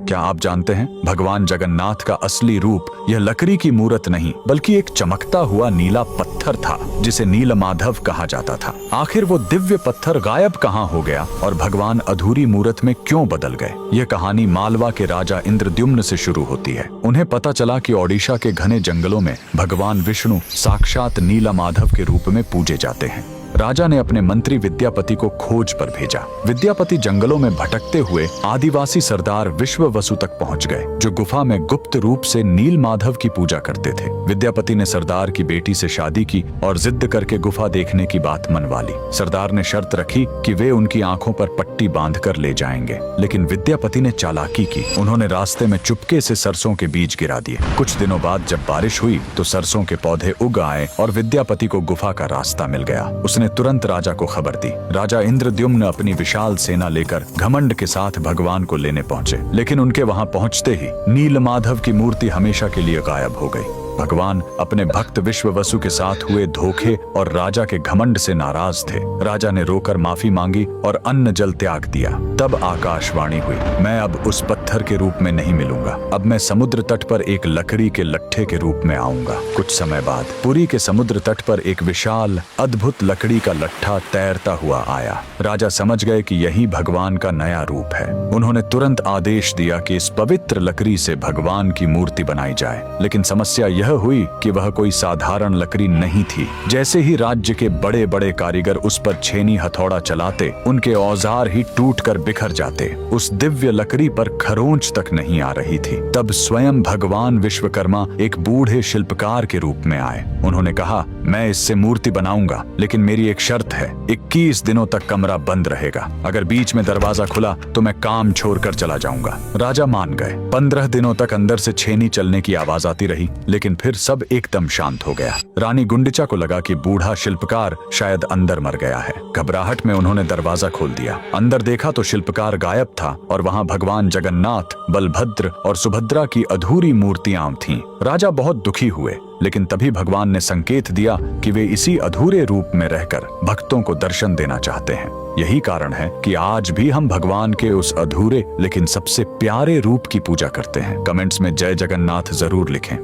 क्या आप जानते हैं भगवान जगन्नाथ का असली रूप यह लकड़ी की मूरत नहीं बल्कि एक चमकता हुआ नीला पत्थर था जिसे नीलमाधव कहा जाता था। आखिर वो दिव्य पत्थर गायब कहाँ हो गया और भगवान अधूरी मूरत में क्यों बदल गए? यह कहानी मालवा के राजा इंद्रद्युम्न से शुरू होती है। उन्हें पता चला कि ओडिशा के घने जंगलों में भगवान विष्णु साक्षात नीलमाधव के रूप में पूजे जाते हैं। राजा ने अपने मंत्री विद्यापति को खोज पर भेजा। विद्यापति जंगलों में भटकते हुए आदिवासी सरदार विश्ववसु तक पहुंच गए, जो गुफा में गुप्त रूप से नीलमाधव की पूजा करते थे। विद्यापति ने सरदार की बेटी से शादी की और जिद करके गुफा देखने की बात मनवा ली। सरदार ने शर्त रखी कि वे उनकी आंखों पर पट्टी बांधकर ले जाएंगे, लेकिन विद्यापति ने चालाकी की। उन्होंने रास्ते में चुपके से सरसों के बीज गिरा दिए। कुछ दिनों बाद जब बारिश हुई तो सरसों के पौधे उग आए और विद्यापति को गुफा का रास्ता मिल गया। उसने तुरंत राजा को खबर दी। राजा इंद्रद्युम्न अपनी विशाल सेना लेकर घमंड के साथ भगवान को लेने पहुंचे, लेकिन उनके वहां पहुंचते ही नीलमाधव की मूर्ति हमेशा के लिए गायब हो गई। भगवान अपने भक्त विश्ववसु के साथ हुए धोखे और राजा के घमंड से नाराज थे। राजा ने रोकर माफी मांगी और अन्न जल त्याग दिया। तब आकाशवाणी हुई, मैं अब उस पत्थर के रूप में नहीं मिलूंगा, अब मैं समुद्र तट पर एक लकड़ी के लट्ठे के रूप में आऊंगा। कुछ समय बाद पुरी के समुद्र तट पर एक विशाल अद्भुत लकड़ी का लट्ठा तैरता हुआ आया। राजा समझ गए कि यही भगवान का नया रूप है। उन्होंने तुरंत आदेश दिया कि इस पवित्र लकड़ी से भगवान की मूर्ति बनाई जाए, लेकिन समस्या यह हुई कि वह कोई साधारण लकड़ी नहीं थी। जैसे ही राज्य के बड़े बड़े कारीगर उस पर छेनी हथौड़ा चलाते, उनके औजार ही टूटकर बिखर जाते। उस दिव्य लकड़ी पर खरोंच तक नहीं आ रही थी। तब स्वयं भगवान विश्वकर्मा एक बूढ़े शिल्पकार के रूप में आए। उन्होंने कहा, मैं इससे मूर्ति बनाऊंगा, लेकिन मेरी एक शर्त है, 21 दिनों तक कमरा बंद रहेगा। अगर बीच में दरवाजा खुला तो मैं काम छोड़कर चला जाऊंगा। राजा मान गए। 15 दिनों तक अंदर से छेनी चलने की आवाज आती रही, लेकिन फिर सब एकदम शांत हो गया। रानी गुंडिचा को लगा कि बूढ़ा शिल्पकार शायद अंदर मर गया है। घबराहट में उन्होंने दरवाजा खोल दिया। अंदर देखा तो शिल्पकार गायब था और वहां भगवान जगन्नाथ, बलभद्र और सुभद्रा की अधूरी मूर्तियां थीं। राजा बहुत दुखी हुए, लेकिन तभी भगवान ने संकेत दिया कि वे इसी अधूरे रूप में रहकर भक्तों को दर्शन देना चाहते हैं। यही कारण है कि आज भी हम भगवान के उस अधूरे लेकिन सबसे प्यारे रूप की पूजा करते हैं। कमेंट्स में जय जगन्नाथ जरूर लिखें।